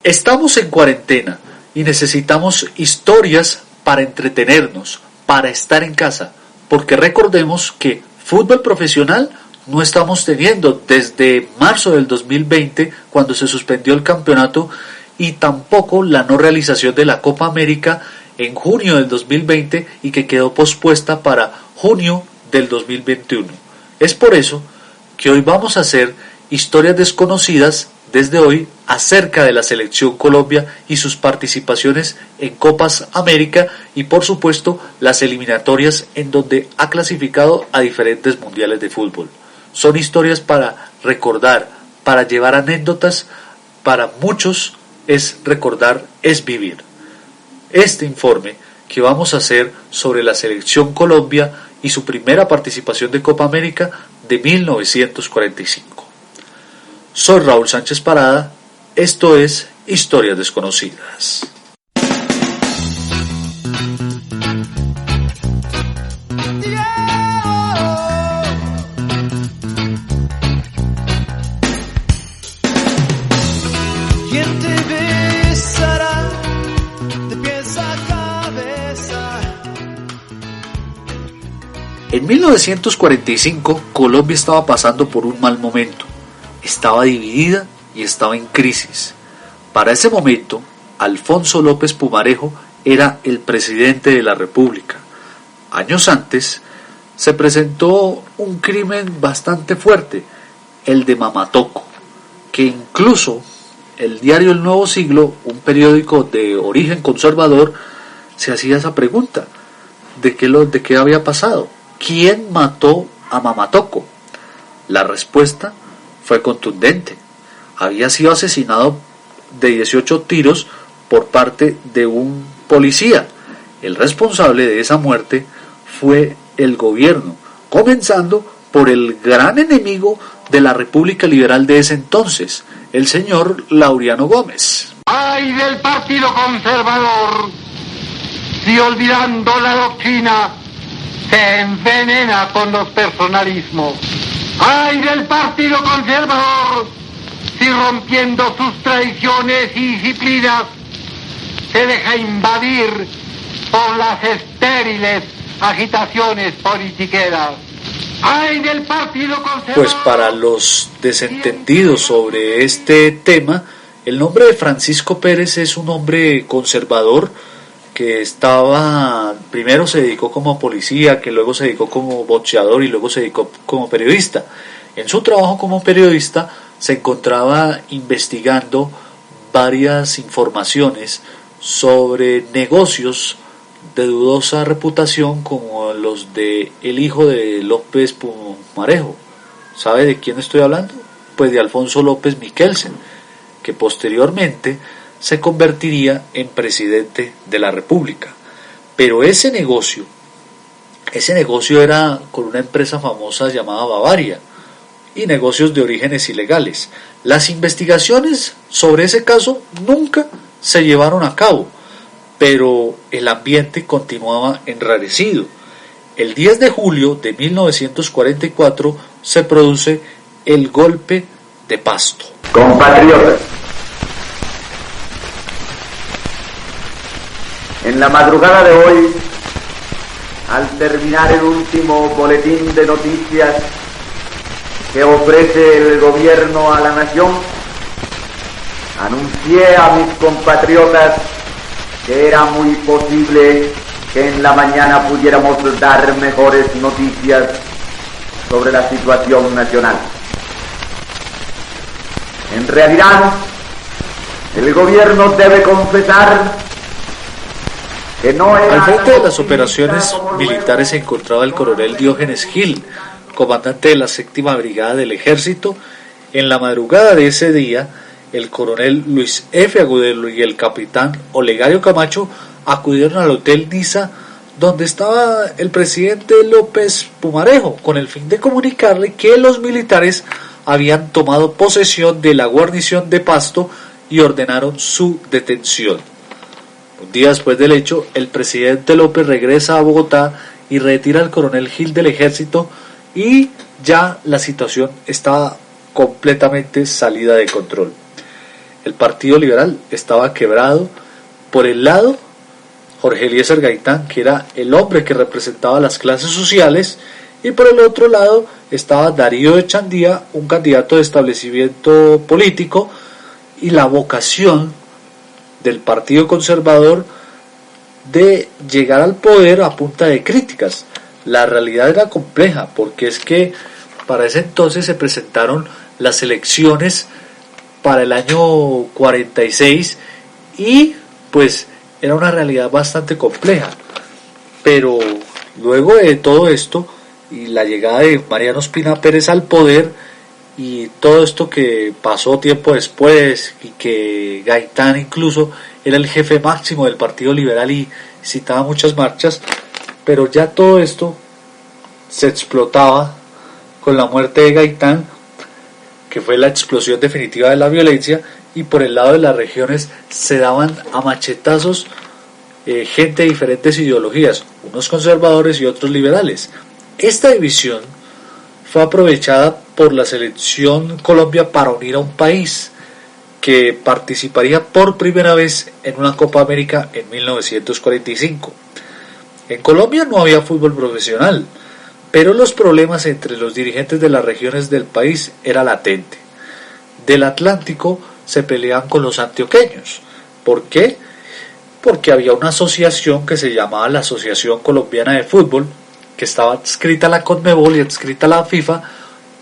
Estamos en cuarentena y necesitamos historias para entretenernos, para estar en casa, porque recordemos que fútbol profesional no estamos teniendo desde marzo del 2020, cuando se suspendió el campeonato, y tampoco la no realización de la Copa América en junio del 2020 y que quedó pospuesta para junio del 2021. Es por eso que hoy vamos a hacer historias desconocidas desde hoy acerca de la selección Colombia y sus participaciones en Copas América y por supuesto las eliminatorias en donde ha clasificado a diferentes mundiales de fútbol. Son historias para recordar, para llevar anécdotas. Para muchos es recordar, es vivir. Este informe que vamos a hacer sobre la selección Colombia y su primera participación de Copa América de 1945. Soy Raúl Sánchez Parada, esto es Historias Desconocidas. ¿Quién te besará de pies a cabeza? En 1945, Colombia estaba pasando por un mal momento. Estaba dividida y estaba en crisis. Para ese momento, Alfonso López Pumarejo era el presidente de la República. Años antes, se presentó un crimen bastante fuerte, el de Mamatoco, que incluso el diario El Nuevo Siglo, un periódico de origen conservador, se hacía esa pregunta: ¿de qué había pasado? ¿Quién mató a Mamatoco? La respuesta fue contundente. Había sido asesinado de 18 tiros por parte de un policía. El responsable de esa muerte fue el gobierno, comenzando por el gran enemigo de la República Liberal de ese entonces, el señor Laureano Gómez. ¡Ay del Partido Conservador! Si olvidando la doctrina se envenena con los personalismos. ¡Ay del Partido Conservador! Si rompiendo sus tradiciones y disciplinas se deja invadir por las estériles agitaciones politiqueras. ¡Ay del Partido Conservador! Pues para los desentendidos sobre este tema, el nombre de Francisco Pérez es un hombre conservador que primero se dedicó como policía, que luego se dedicó como boxeador y luego se dedicó como periodista. En su trabajo como periodista se encontraba investigando varias informaciones sobre negocios de dudosa reputación como los de el hijo de López Pumarejo. ¿Sabe de quién estoy hablando? Pues de Alfonso López Miquelsen, que posteriormente se convertiría en presidente de la República. Pero ese negocio era con una empresa famosa llamada Bavaria y negocios de orígenes ilegales. Las investigaciones sobre ese caso nunca se llevaron a cabo, pero el ambiente continuaba enrarecido. El 10 de julio de 1944 se produce el golpe de Pasto. Compatriotas, en la madrugada de hoy, al terminar el último boletín de noticias que ofrece el gobierno a la nación, anuncié a mis compatriotas que era muy posible que en la mañana pudiéramos dar mejores noticias sobre la situación nacional. En realidad, el gobierno debe confesar que no era... Al frente de las operaciones militares se encontraba el coronel Diógenes Gil, comandante de la 7ª Brigada del Ejército. En la madrugada de ese día, el coronel Luis F. Agudelo y el capitán Olegario Camacho acudieron al Hotel Niza, donde estaba el presidente López Pumarejo, con el fin de comunicarle que los militares habían tomado posesión de la guarnición de Pasto y ordenaron su detención. Un día después del hecho, el presidente López regresa a Bogotá y retira al coronel Gil del ejército, y ya la situación estaba completamente salida de control. el Partido Liberal estaba quebrado. Por el lado, Jorge Eliezer Gaitán, que era el hombre que representaba las clases sociales, y por el otro lado estaba Darío Echandía, un candidato de establecimiento político, y la vocación del Partido Conservador de llegar al poder a punta de críticas. La realidad era compleja, porque es que para ese entonces se presentaron las elecciones para el año 46 y pues era una realidad bastante compleja. Pero luego de todo esto y la llegada de Mariano Ospina Pérez al poder y todo esto que pasó tiempo después y que Gaitán incluso era el jefe máximo del Partido Liberal y citaba muchas marchas, pero ya todo esto se explotaba con la muerte de Gaitán, que fue la explosión definitiva de la violencia, y por el lado de las regiones se daban a machetazos gente de diferentes ideologías, unos conservadores y otros liberales. Esta división fue aprovechada por la selección Colombia para unir a un país que participaría por primera vez en una Copa América en 1945. En Colombia no había fútbol profesional, pero los problemas entre los dirigentes de las regiones del país era latente. Del Atlántico se peleaban con los antioqueños. ¿Por qué? Porque había una asociación que se llamaba la Asociación Colombiana de Fútbol, que estaba adscrita a la Conmebol y adscrita a la FIFA,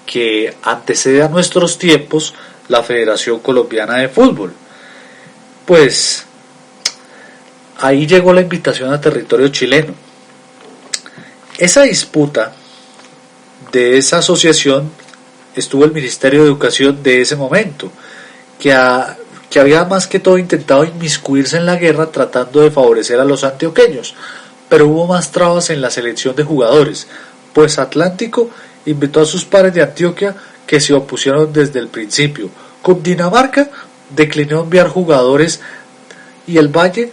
que antecede a nuestros tiempos la Federación Colombiana de Fútbol. Pues ahí llegó la invitación a territorio chileno. Esa disputa de esa asociación estuvo el Ministerio de Educación de ese momento, que había más que todo intentado inmiscuirse en la guerra tratando de favorecer a los antioqueños, pero hubo más trabas en la selección de jugadores, pues Atlántico invitó a sus pares de Antioquia que se opusieron desde el principio. Cundinamarca declinó enviar jugadores y el Valle,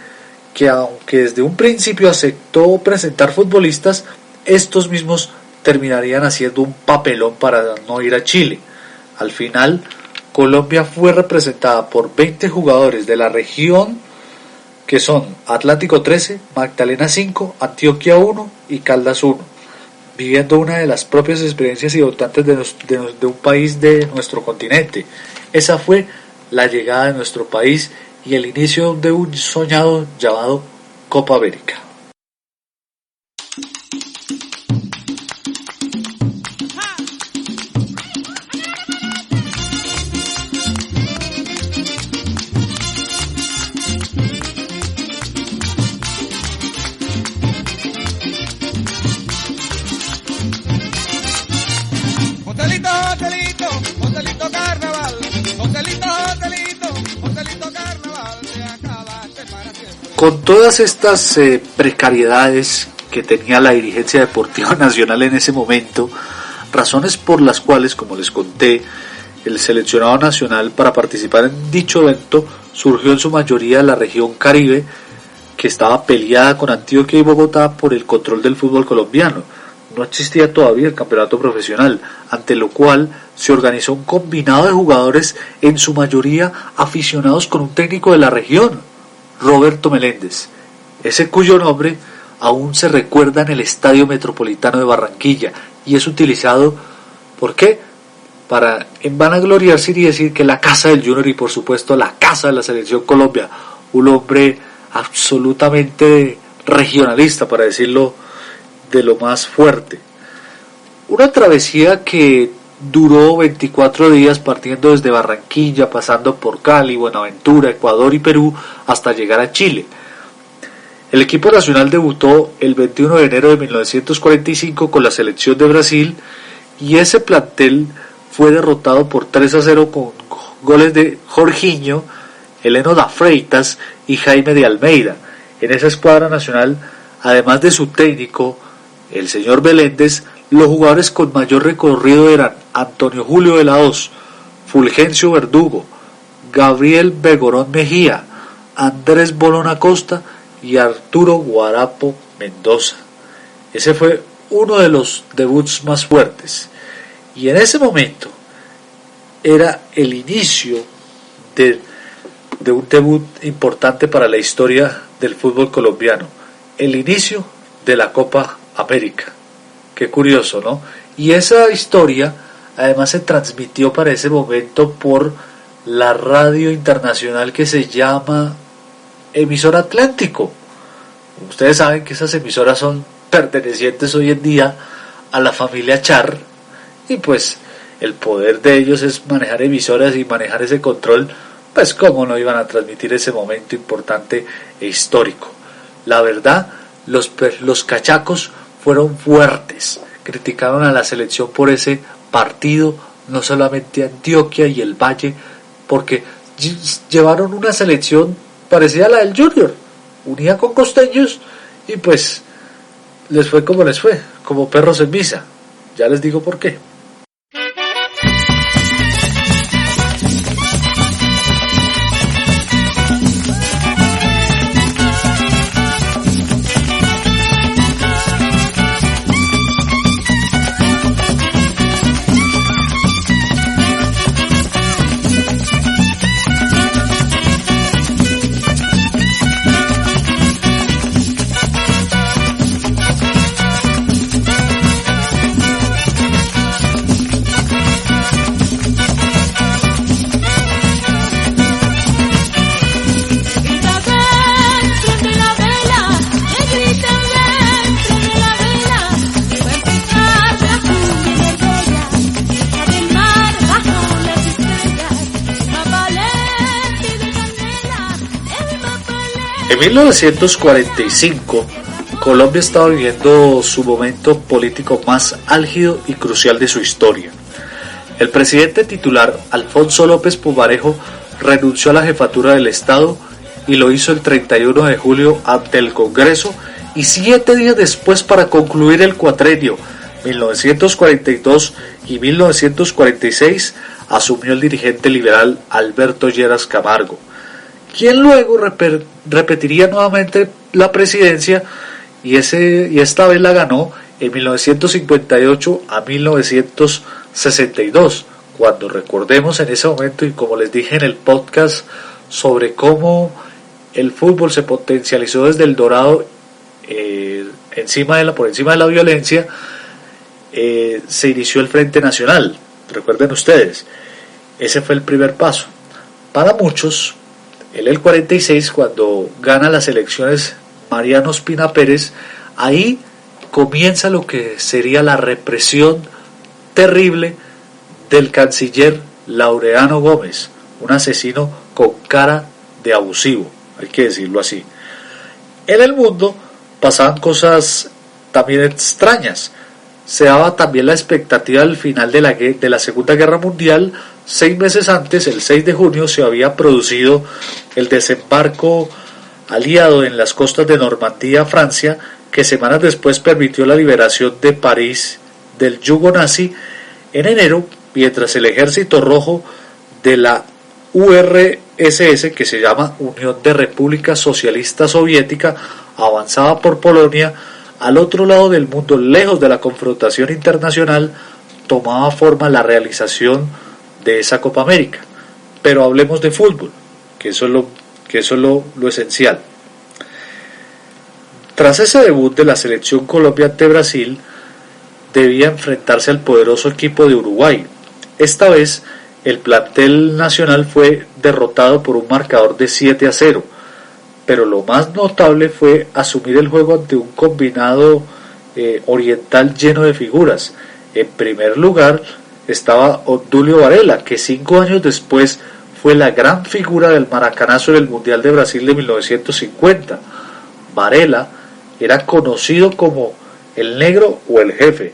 que aunque desde un principio aceptó presentar futbolistas, estos mismos terminarían haciendo un papelón para no ir a Chile. Al final, Colombia fue representada por 20 jugadores de la región, que son Atlántico 13, Magdalena 5, Antioquia 1 y Caldas 1, viviendo una de las propias experiencias y votantes de un país de nuestro continente. Esa fue la llegada de nuestro país y el inicio de un soñado llamado Copa América. Con todas estas precariedades que tenía la dirigencia deportiva nacional en ese momento, razones por las cuales, como les conté, el seleccionado nacional para participar en dicho evento surgió en su mayoría de la región Caribe, que estaba peleada con Antioquia y Bogotá por el control del fútbol colombiano. No existía todavía el campeonato profesional, ante lo cual se organizó un combinado de jugadores, en su mayoría aficionados, con un técnico de la región, Roberto Meléndez, ese cuyo nombre aún se recuerda en el Estadio Metropolitano de Barranquilla y es utilizado, ¿por qué? Para vanagloriarse y decir que la casa del Junior y por supuesto la casa de la Selección Colombia, un hombre absolutamente regionalista, para decirlo de lo más fuerte. Una travesía que duró 24 días partiendo desde Barranquilla, pasando por Cali, Buenaventura, Ecuador y Perú hasta llegar a Chile. El equipo nacional debutó el 21 de enero de 1945 con la selección de Brasil y ese plantel fue derrotado por 3-0 con goles de Jorginho, Heleno da Freitas y Jaime de Almeida. En esa escuadra nacional, además de su técnico, el señor Meléndez, los jugadores con mayor recorrido eran Antonio Julio de la Hoz, Fulgencio Verdugo, Gabriel Begorón Mejía, Andrés Bolón Acosta y Arturo Guarapo Mendoza. Ese fue uno de los debuts más fuertes. Y en ese momento era el inicio de de un debut importante para la historia del fútbol colombiano, el inicio de la Copa América. Qué curioso, ¿no? Y esa historia además se transmitió para ese momento por la radio internacional que se llama Emisora Atlántico. Ustedes saben que esas emisoras son pertenecientes hoy en día a la familia Char, y pues el poder de ellos es manejar emisoras y manejar ese control. Pues cómo no iban a transmitir ese momento importante e histórico. La verdad, los cachacos fueron fuertes, criticaron a la selección por ese partido, no solamente Antioquia y el Valle, porque llevaron una selección parecida a la del Junior, unida con costeños, y pues les fue, como perros en misa. Ya les digo por qué. En 1945, Colombia estaba viviendo su momento político más álgido y crucial de su historia. El presidente titular, Alfonso López Pumarejo, renunció a la jefatura del Estado y lo hizo el 31 de julio ante el Congreso, y 7 días después, para concluir el cuatrenio 1942 y 1946, asumió el dirigente liberal Alberto Lleras Camargo, quien luego repetiría nuevamente la presidencia, y esta vez la ganó en 1958 a 1962, cuando, recordemos, en ese momento, y como les dije en el podcast sobre cómo el fútbol se potencializó desde el Dorado, por encima de la violencia, se inició el Frente Nacional. Recuerden ustedes, ese fue el primer paso. Para muchos, en el 46, cuando gana las elecciones Mariano Ospina Pérez, ahí comienza lo que sería la represión terrible del canciller Laureano Gómez, un asesino con cara de abusivo, hay que decirlo así. En el mundo pasaban cosas también extrañas. Se daba también la expectativa del final de la Segunda Guerra Mundial. 6 meses antes, el 6 de junio, se había producido el desembarco aliado en las costas de Normandía, Francia, que semanas después permitió la liberación de París del yugo nazi. En enero, mientras el Ejército Rojo de la URSS, que se llama Unión de República Socialista Soviética, avanzaba por Polonia, al otro lado del mundo, lejos de la confrontación internacional, tomaba forma la realización de esa Copa América. Pero hablemos de fútbol, que eso es lo esencial. Tras ese debut de la selección Colombia ante Brasil, debía enfrentarse al poderoso equipo de Uruguay. Esta vez, el plantel nacional fue derrotado por un marcador de 7-0, pero lo más notable fue asumir el juego ante un combinado oriental lleno de figuras. En primer lugar estaba Obdulio Varela, que 5 años después fue la gran figura del maracanazo en el Mundial de Brasil de 1950. Varela era conocido como el negro o el jefe.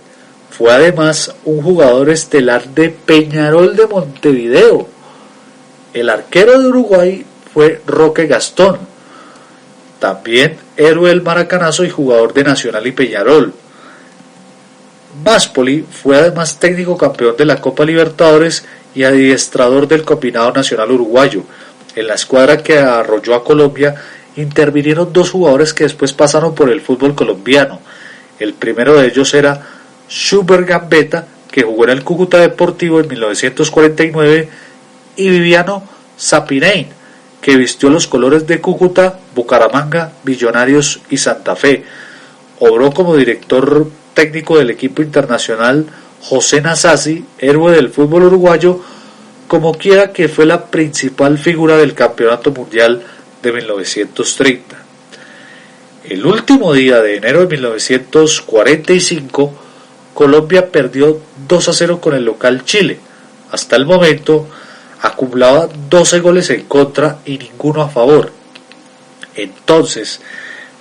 Fue además un jugador estelar de Peñarol de Montevideo. El arquero de Uruguay fue Roque Gastón, también héroe del maracanazo y jugador de Nacional y Peñarol. Máspoli fue además técnico campeón de la Copa Libertadores y adiestrador del combinado nacional uruguayo. En la escuadra que arrolló a Colombia intervinieron 2 jugadores que después pasaron por el fútbol colombiano. El primero de ellos era Schubert Gambetta, que jugó en el Cúcuta Deportivo en 1949, y Viviano Zapinain, que vistió los colores de Cúcuta, Bucaramanga, Millonarios y Santa Fe. Obró como director técnico del equipo internacional José Nasazzi, héroe del fútbol uruguayo, como quiera que fue la principal figura del Campeonato Mundial de 1930. El último día de enero de 1945, Colombia perdió 2-0 con el local Chile. Hasta el momento acumulaba 12 goles en contra y ninguno a favor. Entonces,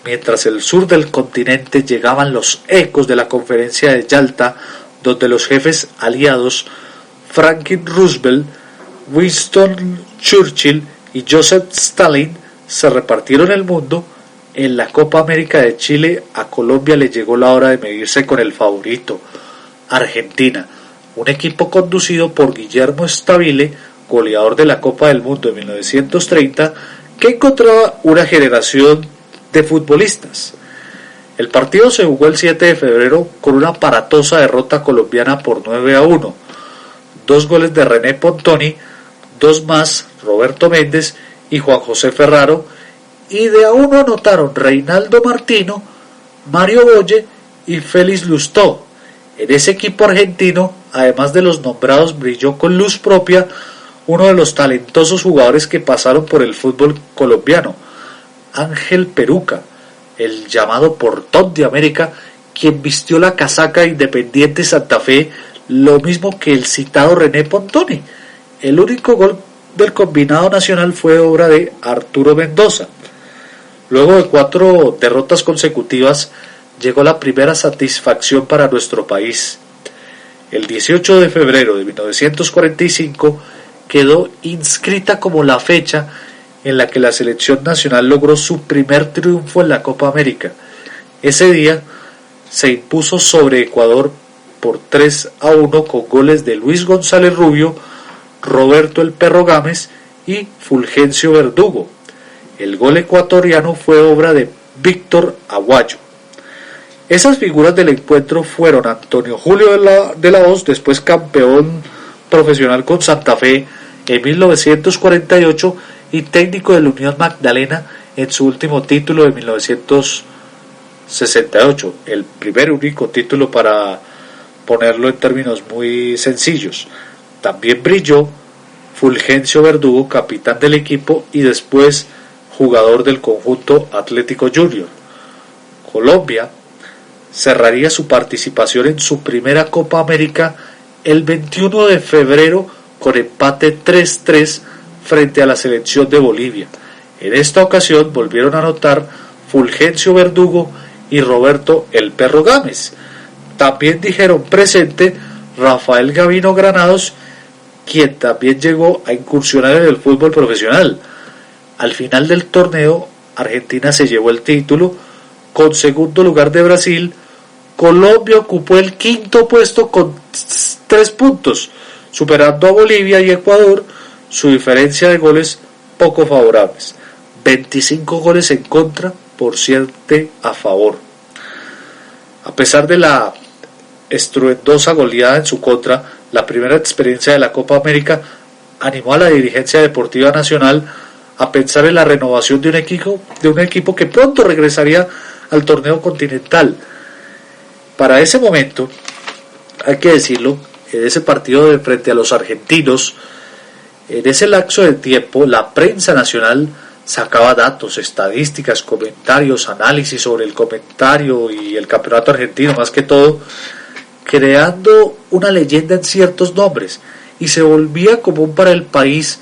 mientras el sur del continente llegaban los ecos de la conferencia de Yalta, donde los jefes aliados Franklin Roosevelt, Winston Churchill y Joseph Stalin se repartieron el mundo, en la Copa América de Chile a Colombia le llegó la hora de medirse con el favorito, Argentina, un equipo conducido por Guillermo Stabile, goleador de la Copa del Mundo de 1930, que encontraba una generación de futbolistas. El partido se jugó el 7 de febrero con una aparatosa derrota colombiana por 9-1. 2 goles de René Pontoni, 2 más Roberto Méndez y Juan José Ferraro, y de a uno anotaron Reinaldo Martino, Mario Boye y Félix Lustó. En ese equipo argentino, además de los nombrados, brilló con luz propia uno de los talentosos jugadores que pasaron por el fútbol colombiano, Ángel Peruca, el llamado Portón de América, quien vistió la casaca de Independiente Santa Fe, lo mismo que el citado René Pontoni. El único gol del combinado nacional fue obra de Arturo Mendoza. Luego de 4 derrotas consecutivas, llegó la primera satisfacción para nuestro país. El 18 de febrero de 1945 quedó inscrita como la fecha en la que la selección nacional logró su primer triunfo en la Copa América. Ese día se impuso sobre Ecuador por 3-1 con goles de Luis González Rubio, Roberto el Perro Gámez y Fulgencio Verdugo. El gol ecuatoriano fue obra de Víctor Aguayo. Esas figuras del encuentro fueron Antonio Julio de la Hoz, después campeón profesional con Santa Fe en 1948 y técnico de la Unión Magdalena en su último título de 1968, el primer único título para ponerlo en términos muy sencillos. También brilló Fulgencio Verdugo, capitán del equipo y después jugador del conjunto Atlético Junior. Colombia cerraría su participación en su primera Copa América el 21 de febrero con empate 3-3 frente a la selección de Bolivia. En esta ocasión volvieron a anotar Fulgencio Verdugo y Roberto el Perro Gámez. También dijeron presente Rafael Gavino Granados, quien también llegó a incursionar en el fútbol profesional. Al final del torneo, Argentina se llevó el título con segundo lugar de Brasil. Colombia ocupó el quinto puesto con 3 puntos, superando a Bolivia y Ecuador, su diferencia de goles poco favorables, 25 goles en contra por 7 a favor. A pesar de la estruendosa goleada en su contra, la primera experiencia de la Copa América animó a la dirigencia deportiva nacional a pensar en la renovación de un equipo que pronto regresaría al torneo continental. Para ese momento, hay que decirlo, en ese partido de frente a los argentinos, en ese lapso de tiempo, la prensa nacional sacaba datos, estadísticas, comentarios, análisis sobre el comentario y el campeonato argentino, más que todo, creando una leyenda en ciertos nombres, y se volvía común para el país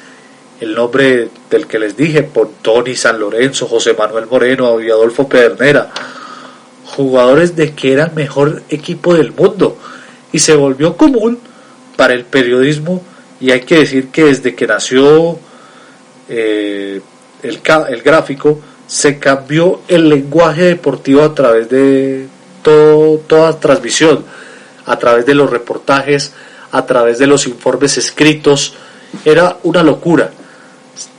el nombre del que les dije, Pontoni, San Lorenzo, José Manuel Moreno y Adolfo Pedernera, jugadores de que era el mejor equipo del mundo, y se volvió común para el periodismo. Y hay que decir que desde que nació el gráfico, se cambió el lenguaje deportivo a través de toda transmisión, a través de los reportajes, a través de los informes escritos. Era una locura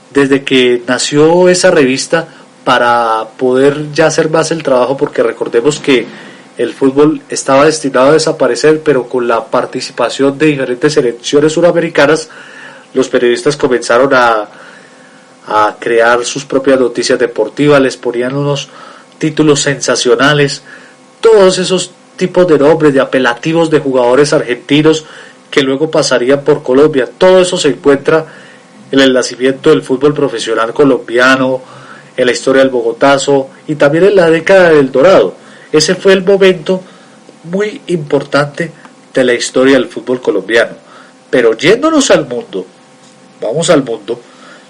desde que nació esa revista, para poder ya hacer más el trabajo, porque recordemos que el fútbol estaba destinado a desaparecer, pero con la participación de diferentes selecciones suramericanas, los periodistas comenzaron a a crear sus propias noticias deportivas, les ponían unos títulos sensacionales, todos esos tipos de nombres, de apelativos de jugadores argentinos que luego pasarían por Colombia. Todo eso se encuentra en el nacimiento del fútbol profesional colombiano, en la historia del Bogotazo y también en la década del Dorado. Ese fue el momento muy importante de la historia del fútbol colombiano. Pero yéndonos al mundo, vamos al mundo,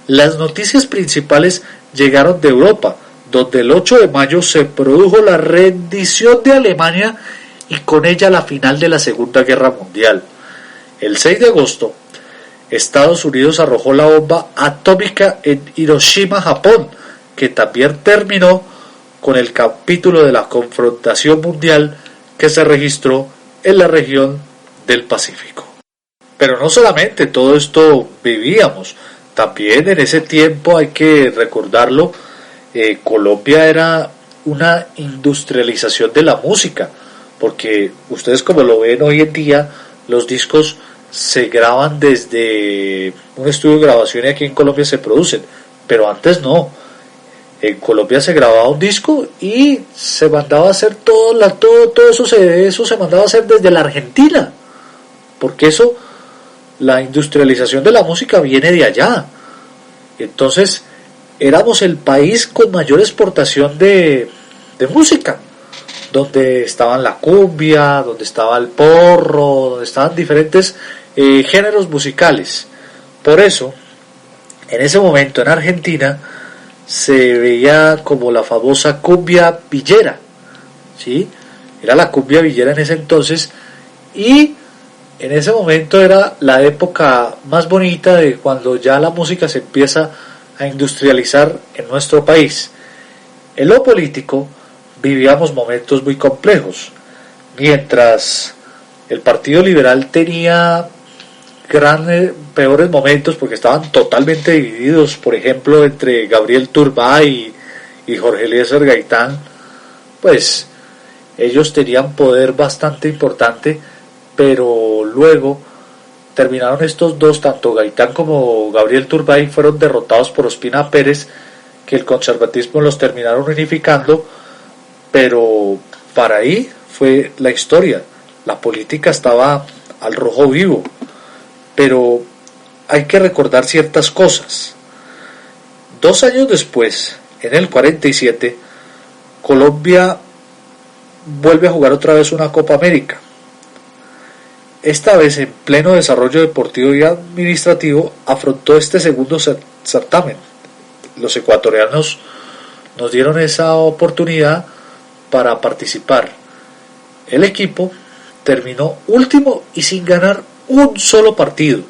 las noticias principales llegaron de Europa, donde el 8 de mayo se produjo la rendición de Alemania y con ella la final de la Segunda Guerra Mundial. El 6 de agosto, Estados Unidos arrojó la bomba atómica en Hiroshima, Japón, que también terminó con el capítulo de la confrontación mundial que se registró en la región del Pacífico. Pero no solamente todo esto vivíamos, también en ese tiempo hay que recordarlo, Colombia era una industrialización de la música, porque ustedes como lo ven hoy en día, los discos se graban desde un estudio de grabación y aquí en Colombia se producen, pero antes no. En Colombia se grababa un disco y se mandaba a hacer todo eso se mandaba a hacer desde la Argentina, porque eso, la industrialización de la música viene de allá. Entonces éramos el país con mayor exportación de música, donde estaban la cumbia, donde estaba el porro, donde estaban diferentes géneros musicales. Por eso, en ese momento en Argentina se veía como la famosa cumbia villera, ¿sí? Era la cumbia villera en ese entonces, y en ese momento era la época más bonita de cuando ya la música se empieza a industrializar en nuestro país. En lo político vivíamos momentos muy complejos. Mientras el Partido Liberal tenía peores momentos porque estaban totalmente divididos, por ejemplo, entre Gabriel Turbay y Jorge Eliezer Gaitán, pues ellos tenían poder bastante importante, pero luego terminaron estos dos, tanto Gaitán como Gabriel Turbay, fueron derrotados por Ospina Pérez, que el conservatismo los terminaron unificando, pero para ahí fue la historia. La política estaba al rojo vivo, pero hay que recordar ciertas cosas. 2 años después, en el 47, Colombia vuelve a jugar otra vez una Copa América. Esta vez, en pleno desarrollo deportivo y administrativo, afrontó este segundo certamen. Los ecuatorianos nos dieron esa oportunidad para participar. El equipo terminó último y sin ganar un solo partido.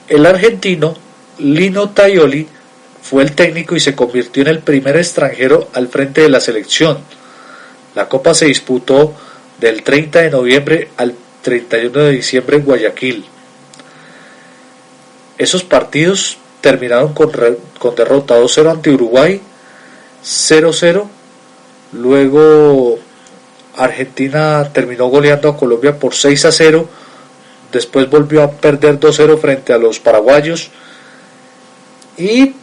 El argentino Lino Taioli fue el técnico y se convirtió en el primer extranjero al frente de la selección. La Copa se disputó del 30 de noviembre al 31 de diciembre en Guayaquil. Esos partidos terminaron con derrota 2-0 ante Uruguay, 0-0. Luego Argentina terminó goleando a Colombia por 6-0. Después volvió a perder 2-0 frente a los paraguayos. Y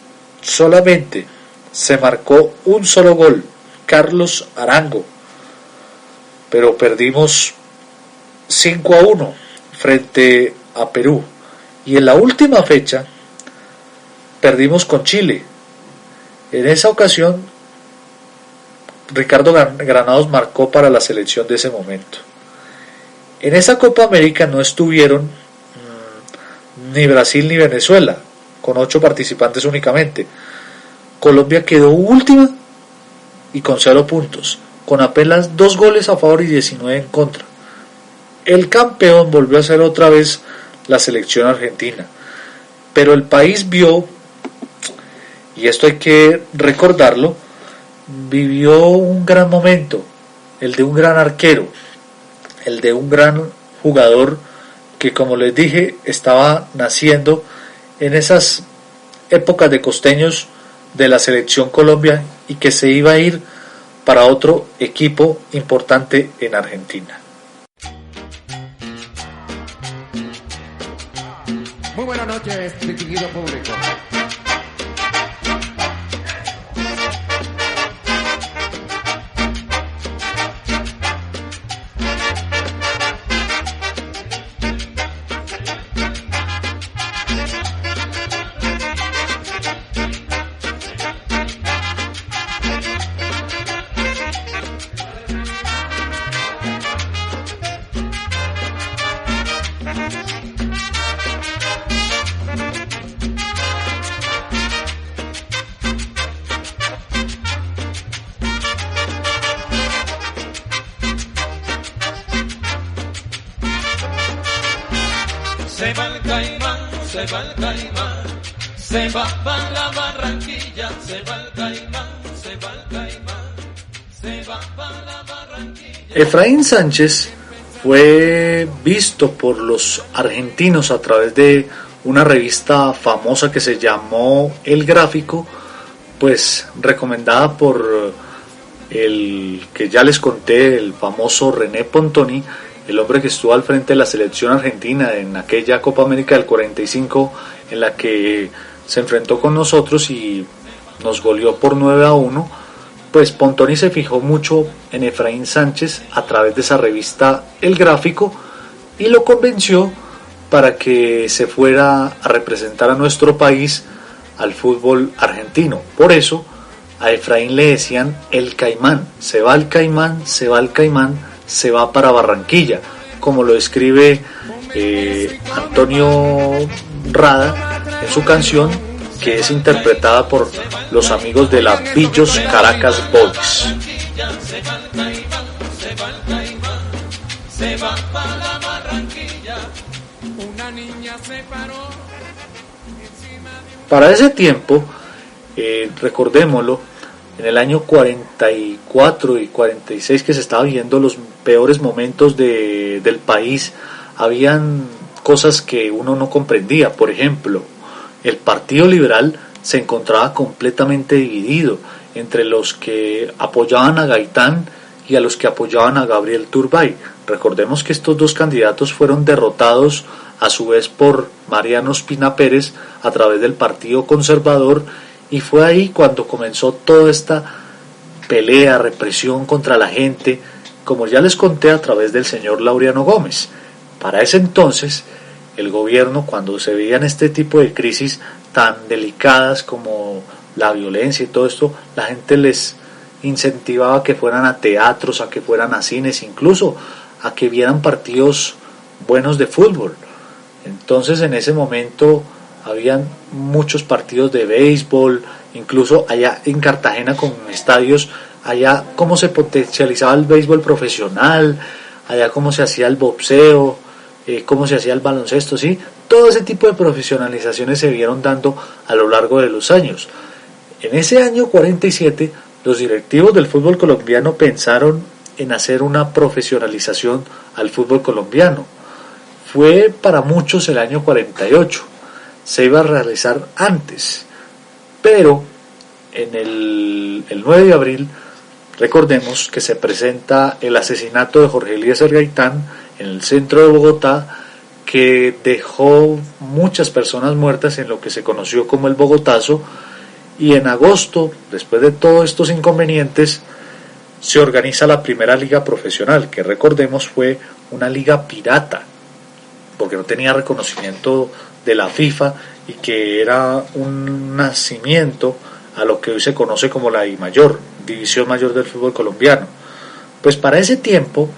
solamente se marcó un solo gol, Carlos Arango. Pero perdimos 5-1 frente a Perú. Y en la última fecha perdimos con Chile. En esa ocasión Ricardo Granados marcó para la selección de ese momento. En esa Copa América no estuvieron ni Brasil ni Venezuela, con 8 participantes únicamente. Colombia quedó última y con 0 puntos, con apenas 2 goles a favor y 19 en contra. El campeón volvió a ser otra vez la selección argentina, pero el país vio, y esto hay que recordarlo, vivió un gran momento, el de un gran arquero, el de un gran jugador que, como les dije, estaba naciendo en esas épocas de costeños de la selección Colombia y que se iba a ir para otro equipo importante en Argentina. Muy buenas noches, distinguido público. se va el Caimán, se va para la Barranquilla, se va el Caimán, se va el Caimán, se va para la Barranquilla. Efraín Sánchez fue visto por los argentinos a través de una revista famosa que se llamó El Gráfico, pues recomendada por el que ya les conté, el famoso René Pontoni, el hombre que estuvo al frente de la selección argentina en aquella Copa América del 45 en la que se enfrentó con nosotros y nos goleó por 9-1, pues Pontoni se fijó mucho en Efraín Sánchez a través de esa revista El Gráfico y lo convenció para que se fuera a representar a nuestro país al fútbol argentino. Por eso a Efraín le decían el Caimán, se va el Caimán, se va el Caimán, se va para Barranquilla, como lo escribe Antonio Rada en su canción, que es interpretada por los amigos de la Pillos Caracas Boys. Para ese tiempo, recordémoslo, en el año 44 y 46 que se estaba viviendo los peores momentos del país, habían cosas que uno no comprendía. Por ejemplo, el Partido Liberal se encontraba completamente dividido entre los que apoyaban a Gaitán y a los que apoyaban a Gabriel Turbay. Recordemos que estos dos candidatos fueron derrotados a su vez por Mariano Ospina Pérez a través del Partido Conservador, y fue ahí cuando comenzó toda esta pelea, represión contra la gente, como ya les conté, a través del señor Laureano Gómez. Para ese entonces, el gobierno, cuando se veían este tipo de crisis tan delicadas como la violencia y todo esto, la gente les incentivaba a que fueran a teatros, a que fueran a cines, incluso a que vieran partidos buenos de fútbol. Entonces, en ese momento habían muchos partidos de béisbol, incluso allá en Cartagena con estadios, allá cómo se potencializaba el béisbol profesional, allá cómo se hacía el boxeo, cómo se hacía el baloncesto, ¿sí? Todo ese tipo de profesionalizaciones se vieron dando a lo largo de los años. En ese año 47, los directivos del fútbol colombiano pensaron en hacer una profesionalización al fútbol colombiano. Fue para muchos el año 48. Se iba a realizar antes, pero en el 9 de abril, recordemos que se presenta el asesinato de Jorge Eliezer Gaitán en el centro de Bogotá, que dejó muchas personas muertas en lo que se conoció como el Bogotazo, y en agosto, después de todos estos inconvenientes, se organiza la primera liga profesional, que recordemos fue una liga pirata, porque no tenía reconocimiento de la FIFA y que era un nacimiento a lo que hoy se conoce como la DIMAYOR, División Mayor del Fútbol Colombiano. Pues para ese tiempo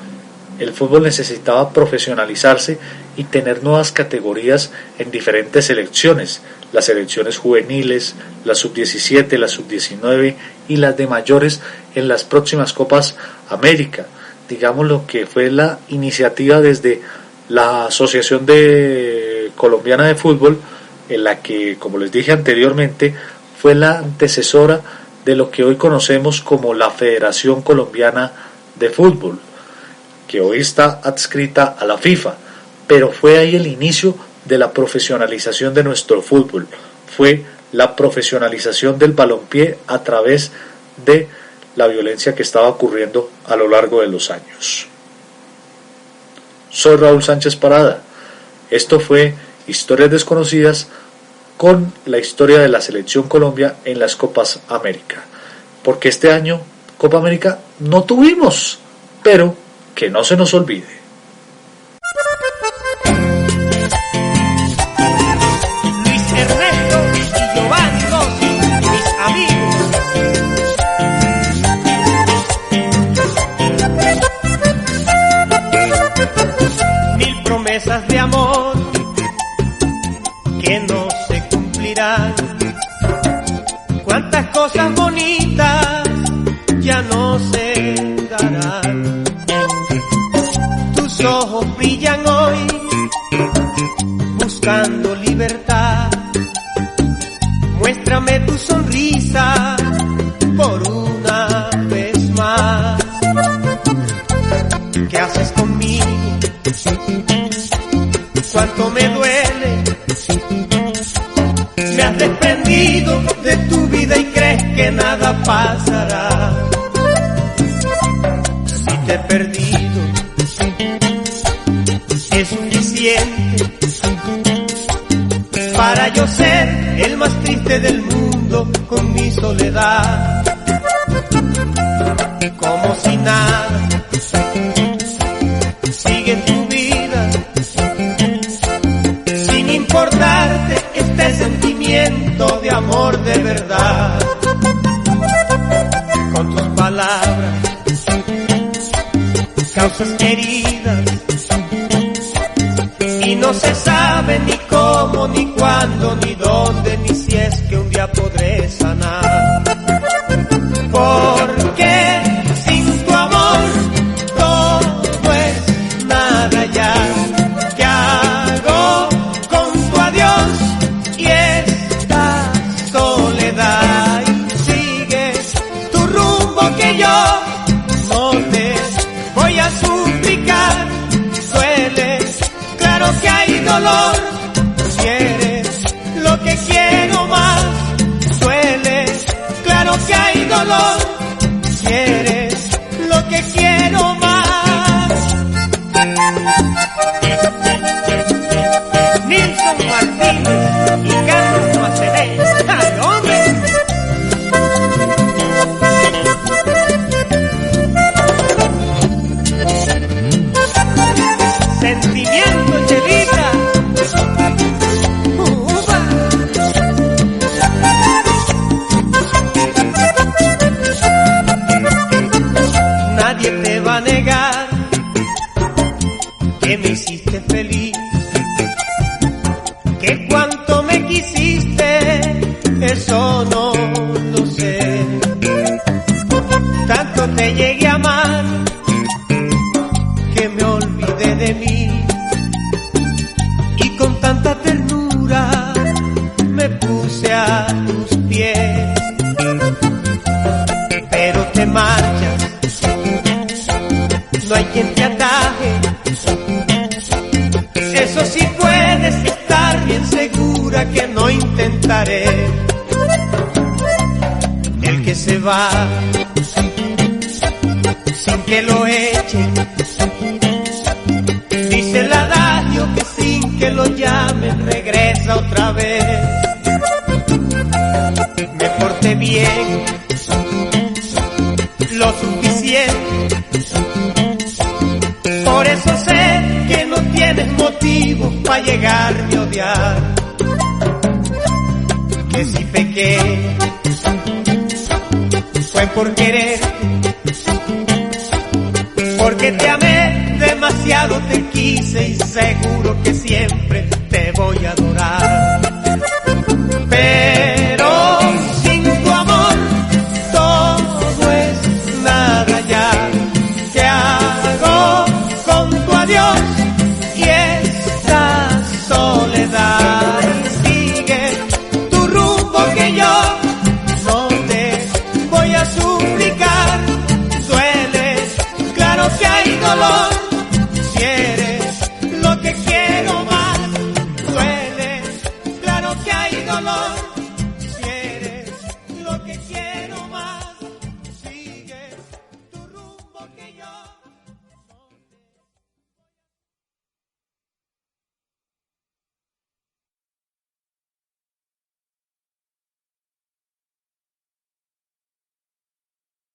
el fútbol necesitaba profesionalizarse y tener nuevas categorías en diferentes selecciones, las selecciones juveniles, la sub-17, la sub-19 y las de mayores en las próximas Copas América. Digamos lo que fue la iniciativa desde la Asociación Colombiana de Fútbol, en la que, como les dije anteriormente, fue la antecesora de lo que hoy conocemos como la Federación Colombiana de Fútbol, que hoy está adscrita a la FIFA, pero fue ahí el inicio de la profesionalización de nuestro fútbol, fue la profesionalización del balompié a través de la violencia que estaba ocurriendo a lo largo de los años. Soy Raúl Sánchez Parada. Esto fue Historias Desconocidas con la historia de la Selección Colombia en las Copas América. Porque este año Copa América no tuvimos, pero que no se nos olvide. Luis Ernesto y Giovanni Rossi, mis amigos. Mil promesas de amor que no se cumplirán. Cuántas cosas bonitas ya no se darán. Tus ojos brillan hoy, buscando buscando libertad. Muéstrame tu sonrisa por una vez más. ¿Qué haces conmigo? Cuánto me duele. Me has desprendido de tu vida y crees que nada pasará. Si te he perdido, es suficiente para yo ser el más triste del mundo con mi soledad. Como si nada, sigue tu vida, sin importarte este sentimiento de amor de verdad. Con tus palabras causas heridas y no se sabe ni cómo, ni cuándo, ni dónde, ni si es que un día podré sanar. Porque sin tu amor todo es nada ya. ¿Qué hago con tu adiós y esta soledad? Y sigue tu rumbo que yo no te voy a suplicar. Duele, claro que hay dolor. Quieres lo que quiero más. Duele, claro que hay dolor. Quieres lo que quiero más. Nilson Martínez y Carlos Macené. ¡Ay, hombre! Sentimiento, Chelita. Nadie te va a negar que me hiciste feliz, que cuánto me quisiste, eso no lo sé. Tanto te llegué a amar que me olvidé de mí, y con tanta ternura me puse a tus pies. Pero te marchas, no hay quien te ataje. Eso sí puedes estar bien segura que no intentaré. El que se va sin que lo echen, dice el adagio que sin que lo llamen regresa otra vez. Me porté bien, lo suficiente, por eso sé que no tienes motivos para llegarme a odiar. Que si pequé fue por quererte, porque te amé demasiado, te quise y seguro que siempre te voy a adorar. Pero sin tu amor todo es nada ya. ¿Qué hago con tu adiós y esta soledad? Sigue tu rumbo que yo no te voy a suplicar. Duele, claro que hay dolor.